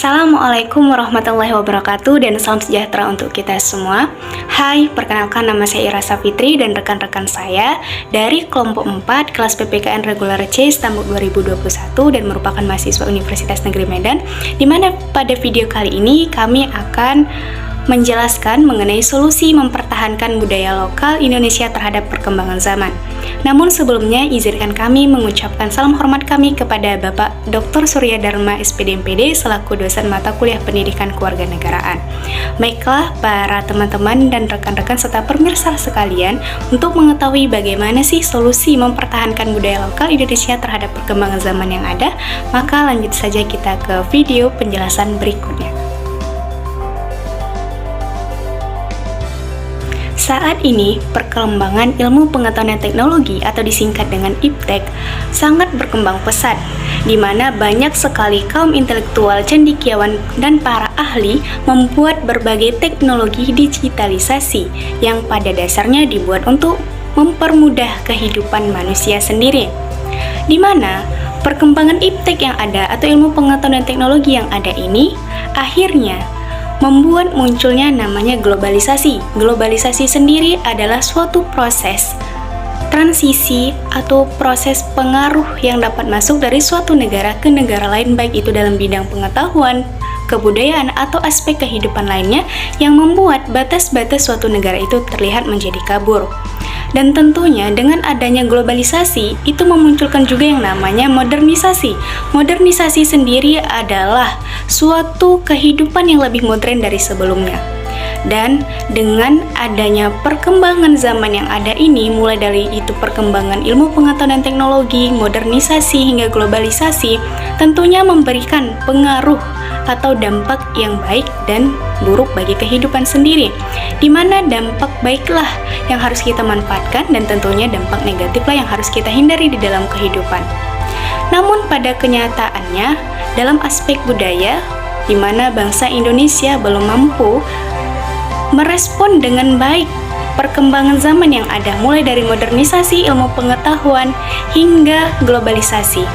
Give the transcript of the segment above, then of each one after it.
Assalamualaikum warahmatullahi wabarakatuh dan salam sejahtera untuk kita semua. Hai, perkenalkan nama saya Ira Safitri dan rekan-rekan saya dari kelompok 4 kelas PPKN Regular C Stambuk 2021 dan merupakan mahasiswa Universitas Negeri Medan, di mana pada video kali ini kami akan menjelaskan mengenai solusi mempertahankan budaya lokal Indonesia terhadap perkembangan zaman. Namun sebelumnya izinkan kami mengucapkan salam hormat kami kepada Bapak Dr. Surya Dharma SPD MPD selaku dosen mata kuliah Pendidikan Kewarganegaraan. Baiklah para teman-teman dan rekan-rekan serta pemirsa sekalian, untuk mengetahui bagaimana sih solusi mempertahankan budaya lokal Indonesia terhadap perkembangan zaman yang ada, maka lanjut saja kita ke video penjelasan berikutnya. Saat ini, perkembangan ilmu pengetahuan dan teknologi atau disingkat dengan IPTEK sangat berkembang pesat, di mana banyak sekali kaum intelektual, cendekiawan, dan para ahli membuat berbagai teknologi digitalisasi yang pada dasarnya dibuat untuk mempermudah kehidupan manusia sendiri. Di mana perkembangan IPTEK yang ada atau ilmu pengetahuan dan teknologi yang ada ini akhirnya membuat munculnya namanya globalisasi. Globalisasi sendiri adalah suatu proses transisi atau proses pengaruh yang dapat masuk dari suatu negara ke negara lain, baik itu dalam bidang pengetahuan, kebudayaan, atau aspek kehidupan lainnya yang membuat batas-batas suatu negara itu terlihat menjadi kabur. Dan tentunya dengan adanya globalisasi itu memunculkan juga yang namanya modernisasi. Modernisasi sendiri adalah suatu kehidupan yang lebih modern dari sebelumnya. Dan dengan adanya perkembangan zaman yang ada ini, mulai dari itu perkembangan ilmu pengetahuan dan teknologi, modernisasi hingga globalisasi, tentunya memberikan pengaruh atau dampak yang baik dan buruk bagi kehidupan sendiri, di mana dampak baiklah yang harus kita manfaatkan dan tentunya dampak negatiflah yang harus kita hindari di dalam kehidupan. Namun pada kenyataannya, dalam aspek budaya, di mana bangsa Indonesia belum mampu merespon dengan baik perkembangan zaman yang ada, mulai dari modernisasi ilmu pengetahuan hingga globalisasi,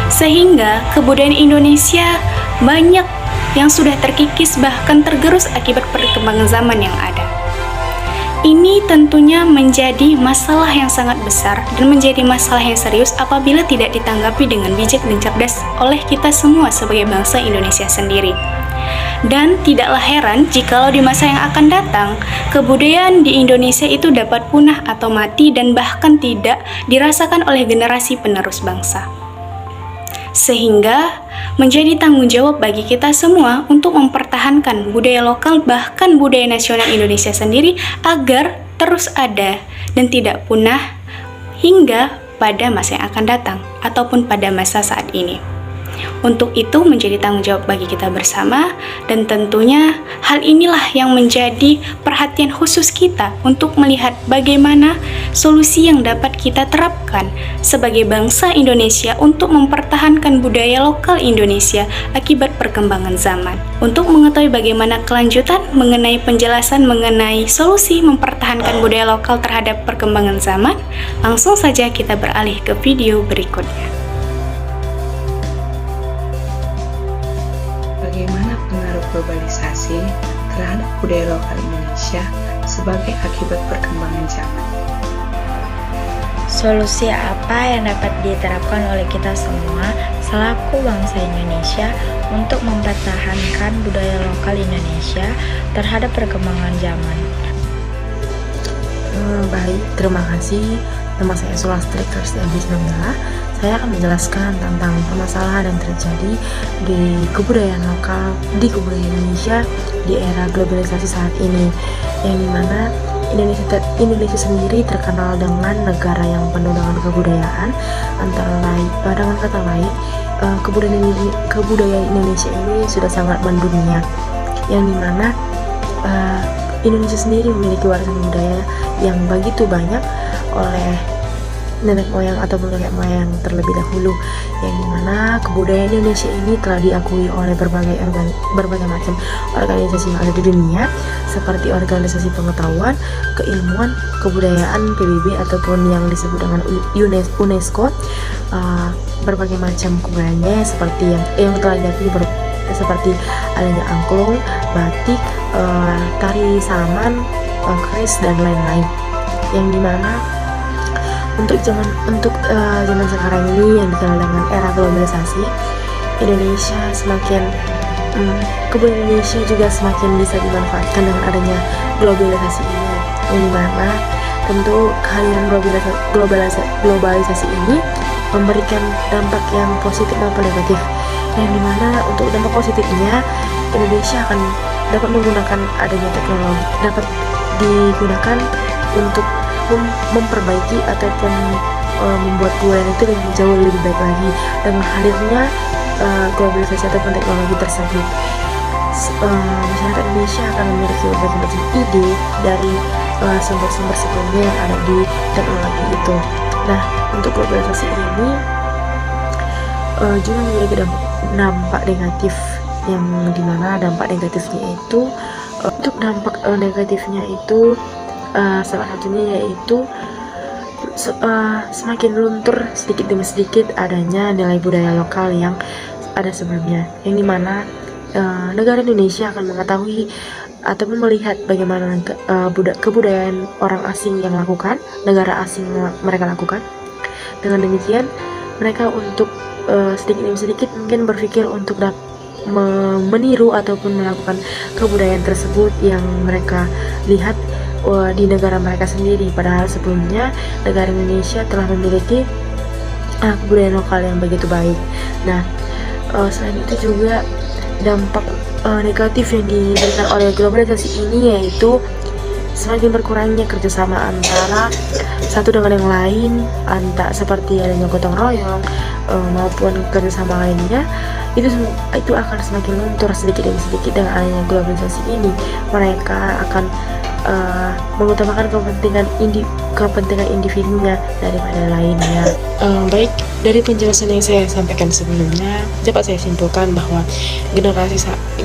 sehingga kebudayaan Indonesia banyak yang sudah terkikis bahkan tergerus akibat perkembangan zaman yang ada. Ini tentunya menjadi masalah yang sangat besar dan menjadi masalah yang serius apabila tidak ditanggapi dengan bijak dan cerdas oleh kita semua sebagai bangsa Indonesia sendiri. Dan tidaklah heran jikalau di masa yang akan datang, kebudayaan di Indonesia itu dapat punah atau mati dan bahkan tidak dirasakan oleh generasi penerus bangsa. Sehingga menjadi tanggung jawab bagi kita semua untuk mempertahankan budaya lokal bahkan budaya nasional Indonesia sendiri agar terus ada dan tidak punah hingga pada masa yang akan datang ataupun pada masa saat ini. Untuk itu menjadi tanggung jawab bagi kita bersama, dan tentunya hal inilah yang menjadi perhatian khusus kita untuk melihat bagaimana solusi yang dapat kita terapkan sebagai bangsa Indonesia untuk mempertahankan budaya lokal Indonesia akibat perkembangan zaman. Untuk mengetahui bagaimana kelanjutan mengenai penjelasan mengenai solusi mempertahankan budaya lokal terhadap perkembangan zaman, langsung saja kita beralih ke video berikutnya. Bagaimana pengaruh globalisasi terhadap budaya lokal Indonesia sebagai akibat perkembangan zaman? Solusi apa yang dapat diterapkan oleh kita semua selaku bangsa Indonesia untuk mempertahankan budaya lokal Indonesia terhadap perkembangan zaman? Baik, terima kasih. Nama saya Sulastri Kristianti Sinamela. Saya akan menjelaskan tentang permasalahan yang terjadi di kebudayaan lokal, di kebudayaan Indonesia di era globalisasi saat ini, yang dimana Indonesia sendiri terkenal dengan negara yang penuh dengan kebudayaan. Antara lain, dengan kata lain, kebudayaan Indonesia ini sudah sangat mendunia, yang dimana Indonesia sendiri memiliki warisan budaya yang begitu banyak oleh nenek moyang ataupun kakek moyang terlebih dahulu, yang dimana kebudayaan Indonesia ini telah diakui oleh berbagai macam organisasi yang ada di dunia, seperti organisasi pengetahuan, keilmuan, kebudayaan PBB ataupun yang disebut dengan UNESCO. Berbagai macam kebudayaannya seperti yang telah diakui seperti adanya angklung, batik, tari saman, keris dan lain-lain. Yang dimana untuk zaman sekarang ini yang dikenal dengan era globalisasi, Indonesia semakin kebudayaan Indonesia juga semakin bisa dimanfaatkan dengan adanya globalisasi ini, yang dimana tentu kehadiran globalisasi ini memberikan dampak yang positif maupun negatif, yang dimana untuk dampak positifnya Indonesia akan dapat menggunakan adanya teknologi, dapat digunakan untuk memperbaiki ataupun membuat kebudayaan itu jauh lebih baik lagi dengan hadirnya globalisasi ataupun teknologi tersebut. Masyarakat Indonesia akan memiliki berbagai macam ide dari sumber-sumber sebelumnya yang ada di teknologi itu. Nah, untuk globalisasi ini juga memiliki dampak negatif, yang dimana dampak negatifnya itu salah satunya yaitu semakin luntur sedikit demi sedikit adanya nilai budaya lokal yang ada sebelumnya, yang dimana negara Indonesia akan mengetahui ataupun melihat bagaimana kebudayaan orang asing yang lakukan, negara asing mereka lakukan. Dengan demikian mereka untuk sedikit demi sedikit mungkin berpikir untuk meniru ataupun melakukan kebudayaan tersebut yang mereka lihat di negara mereka sendiri, padahal sebelumnya negara Indonesia telah memiliki kebudayaan lokal yang begitu baik. Nah, selain itu juga dampak negatif yang diberikan oleh globalisasi ini yaitu semakin berkurangnya kerjasama antara satu dengan yang lain, seperti adanya gotong royong maupun kerjasama lainnya, itu akan semakin luntur sedikit demi sedikit dengan adanya globalisasi ini. Mereka akan mengutamakan kepentingan individunya daripada lainnya. Baik, dari penjelasan yang saya sampaikan sebelumnya, dapat saya simpulkan bahwa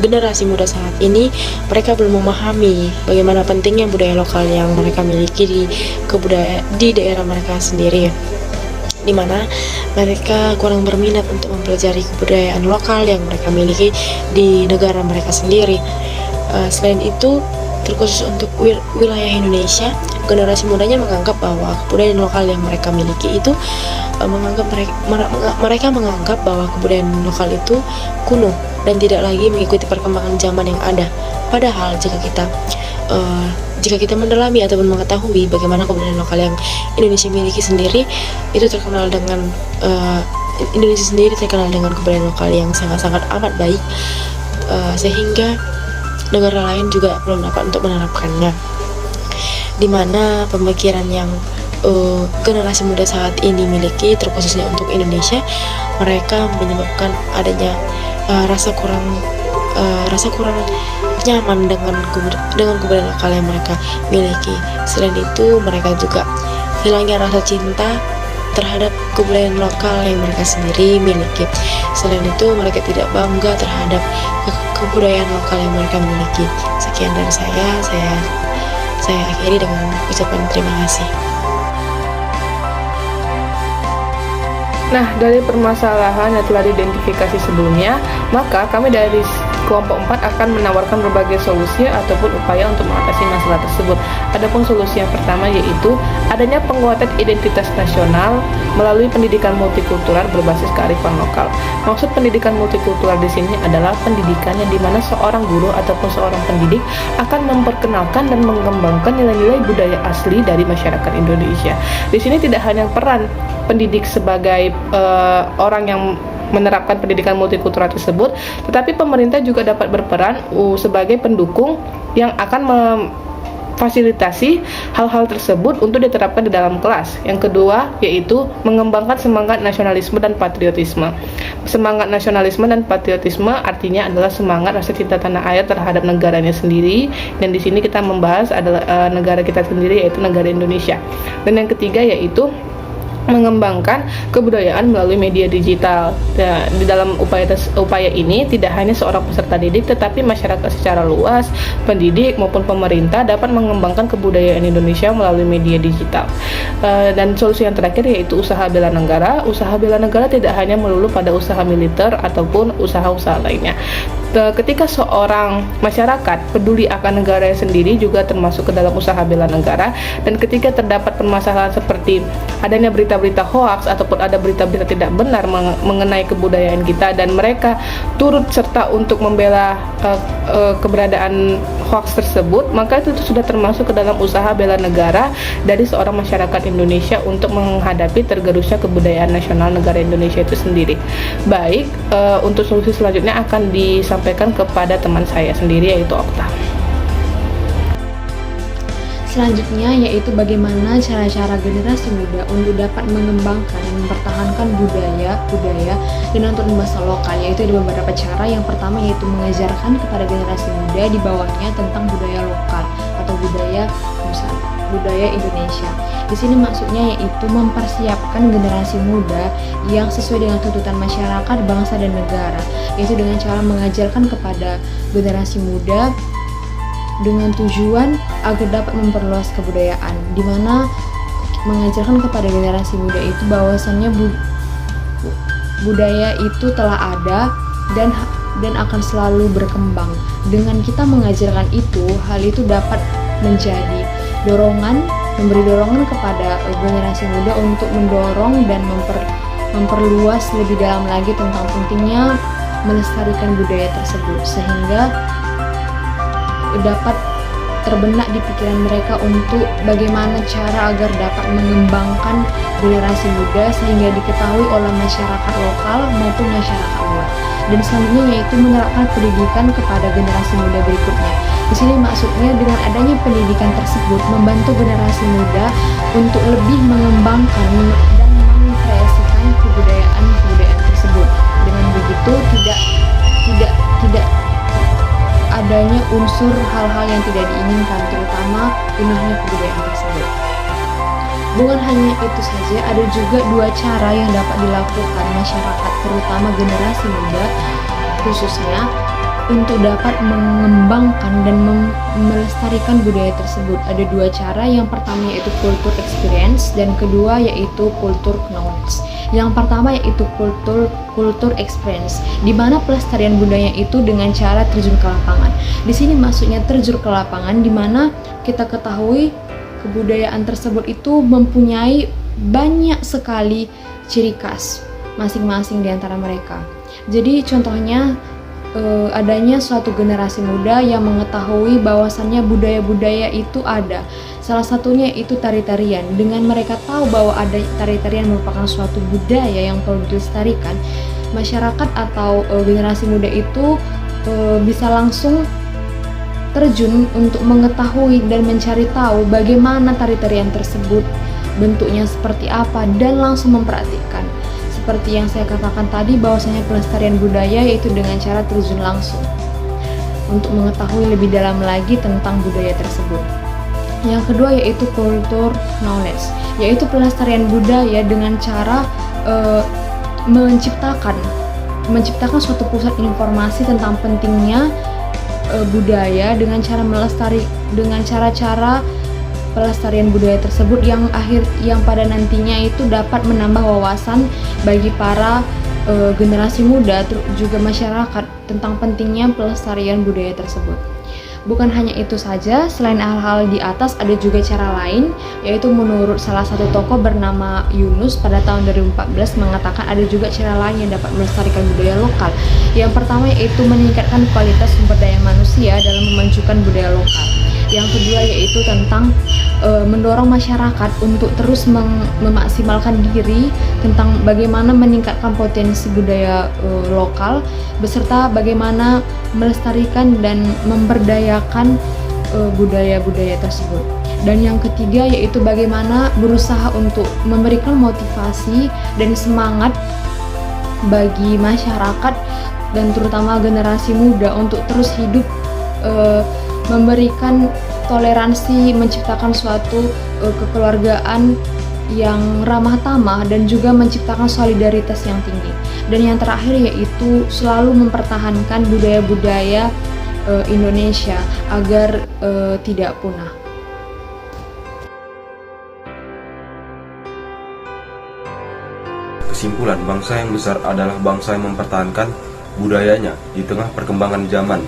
generasi muda saat ini mereka belum memahami bagaimana pentingnya budaya lokal yang mereka miliki di daerah mereka sendiri, di mana mereka kurang berminat untuk mempelajari kebudayaan lokal yang mereka miliki di negara mereka sendiri. Selain itu, terkhusus untuk wilayah Indonesia, generasi mudanya menganggap bahwa kebudayaan lokal yang mereka miliki itu mereka menganggap bahwa kebudayaan lokal itu kuno dan tidak lagi mengikuti perkembangan zaman yang ada. Padahal jika kita mendalami ataupun mengetahui bagaimana kebudayaan lokal yang Indonesia miliki sendiri, itu terkenal dengan Indonesia sendiri terkenal dengan kebudayaan lokal yang sangat-sangat amat baik, sehingga negara lain juga belum dapat untuk menerapkannya, di mana pemikiran yang generasi muda saat ini miliki, terkhususnya untuk Indonesia, mereka menyebabkan adanya rasa kurang nyaman dengan kebudayaan lokal yang mereka miliki. Selain itu, mereka juga hilangnya rasa cinta terhadap kebudayaan lokal yang mereka sendiri miliki. Selain itu, mereka tidak bangga terhadap kebudayaan lokal yang mereka miliki. Sekian dari saya akhiri dengan ucapan terima kasih. Nah, dari permasalahan yang telah diidentifikasi sebelumnya, maka kami dari kelompok 4 akan menawarkan berbagai solusi ataupun upaya untuk mengatasi masalah tersebut. Adapun solusi yang pertama yaitu adanya penguatan identitas nasional melalui pendidikan multikultural berbasis kearifan lokal. Maksud pendidikan multikultural di sini adalah pendidikan yang dimana seorang guru ataupun seorang pendidik akan memperkenalkan dan mengembangkan nilai-nilai budaya asli dari masyarakat Indonesia. Di sini tidak hanya peran pendidik sebagai orang yang menerapkan pendidikan multikultural tersebut, tetapi pemerintah juga dapat berperan sebagai pendukung yang akan memfasilitasi hal-hal tersebut untuk diterapkan di dalam kelas. Yang kedua yaitu mengembangkan semangat nasionalisme dan patriotisme. Semangat nasionalisme dan patriotisme artinya adalah semangat rasa cinta tanah air terhadap negaranya sendiri, dan di sini kita membahas adalah negara kita sendiri, yaitu negara Indonesia. Dan yang ketiga yaitu mengembangkan kebudayaan melalui media digital. Nah, di dalam upaya ini tidak hanya seorang peserta didik tetapi masyarakat secara luas, pendidik maupun pemerintah dapat mengembangkan kebudayaan Indonesia melalui media digital. Dan solusi yang terakhir yaitu usaha bela negara. Usaha bela negara tidak hanya melulu pada usaha militer ataupun usaha-usaha lainnya. Ketika seorang masyarakat peduli akan negaranya sendiri juga termasuk ke dalam usaha bela negara, dan ketika terdapat permasalahan seperti adanya berita-berita hoaks ataupun ada berita-berita tidak benar mengenai kebudayaan kita dan mereka turut serta untuk membela keberadaan hoaks tersebut, maka itu sudah termasuk ke dalam usaha bela negara dari seorang masyarakat Indonesia untuk menghadapi tergerusnya kebudayaan nasional negara Indonesia itu sendiri. Baik, untuk solusi selanjutnya akan disampaikan kepada teman saya sendiri yaitu Okta. Selanjutnya yaitu bagaimana cara-cara generasi muda untuk dapat mengembangkan dan mempertahankan budaya dan untuk bahasa lokal, yaitu ada beberapa cara. Yang pertama yaitu mengajarkan kepada generasi muda di bawahnya tentang budaya lokal atau budaya Indonesia. Di sini maksudnya yaitu mempersiapkan generasi muda yang sesuai dengan tuntutan masyarakat, bangsa dan negara, yaitu dengan cara mengajarkan kepada generasi muda dengan tujuan agar dapat memperluas kebudayaan, di mana mengajarkan kepada generasi muda itu bahwasannya budaya itu telah ada dan akan selalu berkembang. Dengan kita mengajarkan itu, hal itu dapat menjadi memberi dorongan kepada generasi muda untuk mendorong dan memperluas lebih dalam lagi tentang pentingnya melestarikan budaya tersebut, sehingga dapat terbenak di pikiran mereka untuk bagaimana cara agar dapat mengembangkan generasi muda sehingga diketahui oleh masyarakat lokal maupun masyarakat luar. Dan selanjutnya yaitu menerapkan pendidikan kepada generasi muda berikutnya. Di sini maksudnya dengan adanya pendidikan tersebut membantu generasi muda untuk lebih mengembangkan dan mengkreasikan kebudayaan tersebut. Dengan begitu tidak adanya unsur hal-hal yang tidak diinginkan, terutama punahnya kebudayaan tersebut. Bukan hanya itu saja, ada juga dua cara yang dapat dilakukan masyarakat, terutama generasi muda khususnya, untuk dapat mengembangkan dan melestarikan budaya tersebut. Ada dua cara, yang pertama yaitu culture experience dan kedua yaitu culture knowledge. Yang pertama yaitu culture experience, di mana pelestarian budaya itu dengan cara terjun ke lapangan. Di sini maksudnya terjun ke lapangan, di mana kita ketahui kebudayaan tersebut itu mempunyai banyak sekali ciri khas masing-masing di antara mereka. Jadi contohnya adanya suatu generasi muda yang mengetahui bahwasannya budaya-budaya itu ada. Salah satunya itu tari-tarian. Dengan mereka tahu bahwa ada tari-tarian merupakan suatu budaya yang perlu dilestarikan, masyarakat atau generasi muda itu bisa langsung terjun untuk mengetahui dan mencari tahu bagaimana tari-tarian tersebut, bentuknya seperti apa, dan langsung mempraktikkan. Seperti yang saya katakan tadi, bahwasanya pelestarian budaya yaitu dengan cara terjun langsung untuk mengetahui lebih dalam lagi tentang budaya tersebut. Yang kedua yaitu culture knowledge, yaitu pelestarian budaya dengan cara menciptakan suatu pusat informasi tentang pentingnya budaya dengan cara-cara pelestarian budaya tersebut yang pada nantinya itu dapat menambah wawasan bagi para generasi muda juga masyarakat tentang pentingnya pelestarian budaya tersebut. Bukan hanya itu saja, selain hal-hal di atas ada juga cara lain, yaitu menurut salah satu tokoh bernama Yunus pada tahun 2014 mengatakan ada juga cara lain yang dapat melestarikan budaya lokal. Yang pertama yaitu meningkatkan kualitas sumber daya manusia dalam memajukan budaya lokal. Yang kedua yaitu tentang mendorong masyarakat untuk terus memaksimalkan diri tentang bagaimana meningkatkan potensi budaya lokal beserta bagaimana melestarikan dan memberdayakan budaya-budaya tersebut. Dan yang ketiga yaitu bagaimana berusaha untuk memberikan motivasi dan semangat bagi masyarakat dan terutama generasi muda untuk terus hidup memberikan toleransi, menciptakan suatu kekeluargaan yang ramah tamah dan juga menciptakan solidaritas yang tinggi. Dan yang terakhir yaitu selalu mempertahankan budaya-budaya Indonesia agar tidak punah. Kesimpulan, bangsa yang besar adalah bangsa yang mempertahankan budayanya di tengah perkembangan zaman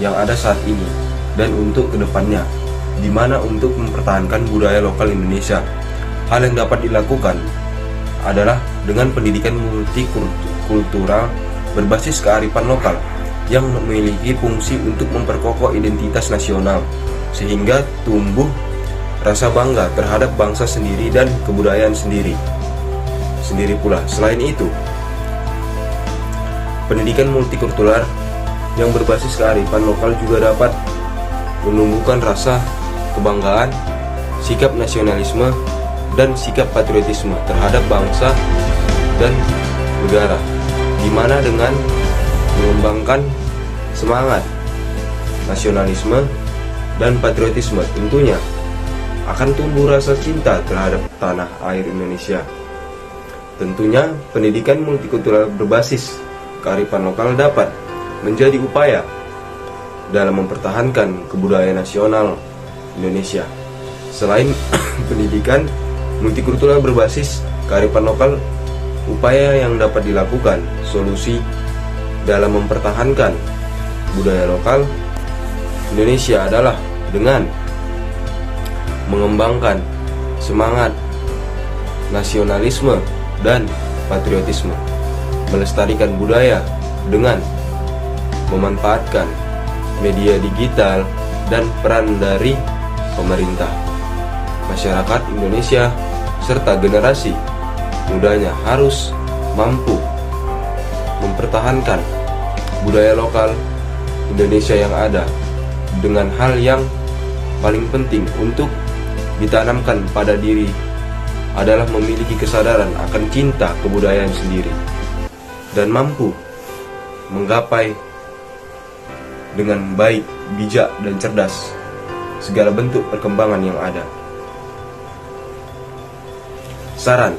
yang ada saat ini dan untuk kedepannya, di mana untuk mempertahankan budaya lokal Indonesia, hal yang dapat dilakukan adalah dengan pendidikan multikultural berbasis kearifan lokal yang memiliki fungsi untuk memperkokoh identitas nasional sehingga tumbuh rasa bangga terhadap bangsa sendiri dan kebudayaan sendiri pula. Selain itu, pendidikan multikultural yang berbasis kearifan lokal juga dapat menumbuhkan rasa kebanggaan, sikap nasionalisme, dan sikap patriotisme terhadap bangsa dan negara, di mana dengan mengembangkan semangat nasionalisme dan patriotisme tentunya akan tumbuh rasa cinta terhadap tanah air Indonesia. Tentunya pendidikan multikultural berbasis kearifan lokal dapat menjadi upaya dalam mempertahankan kebudayaan nasional Indonesia. Selain pendidikan multikultural berbasis kearifan lokal, upaya yang dapat dilakukan solusi dalam mempertahankan budaya lokal Indonesia adalah dengan mengembangkan semangat nasionalisme dan patriotisme, melestarikan budaya dengan memanfaatkan media digital dan peran dari pemerintah, masyarakat Indonesia, serta generasi mudanya harus mampu mempertahankan budaya lokal Indonesia yang ada dengan hal yang paling penting untuk ditanamkan pada diri adalah memiliki kesadaran akan cinta kebudayaan sendiri dan mampu menggapai dengan baik, bijak, dan cerdas segala bentuk perkembangan yang ada. Saran: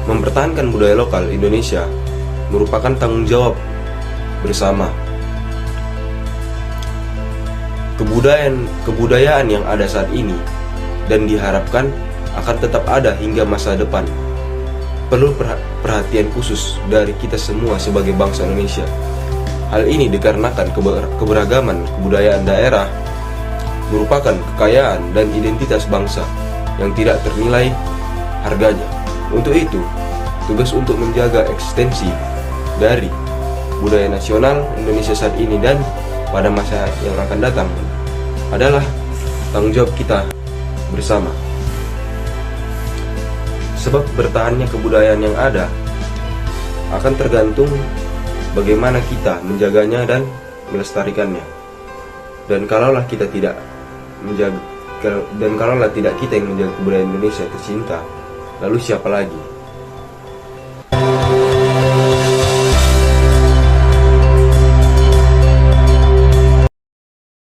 mempertahankan budaya lokal Indonesia merupakan tanggung jawab bersama. Kebudayaan yang ada saat ini dan diharapkan akan tetap ada hingga masa depan perlu perhatian khusus dari kita semua sebagai bangsa Indonesia. Hal ini dikarenakan keberagaman kebudayaan daerah merupakan kekayaan dan identitas bangsa yang tidak ternilai harganya. Untuk itu, tugas untuk menjaga eksistensi dari budaya nasional Indonesia saat ini dan pada masa yang akan datang adalah tanggung jawab kita bersama. Sebab bertahannya kebudayaan yang ada akan tergantung bagaimana kita menjaganya dan melestarikannya. Dan kalaulah kita tidak menjaga, dan kalaulah tidak kita yang menjaga kebudayaan Indonesia tercinta, lalu siapa lagi?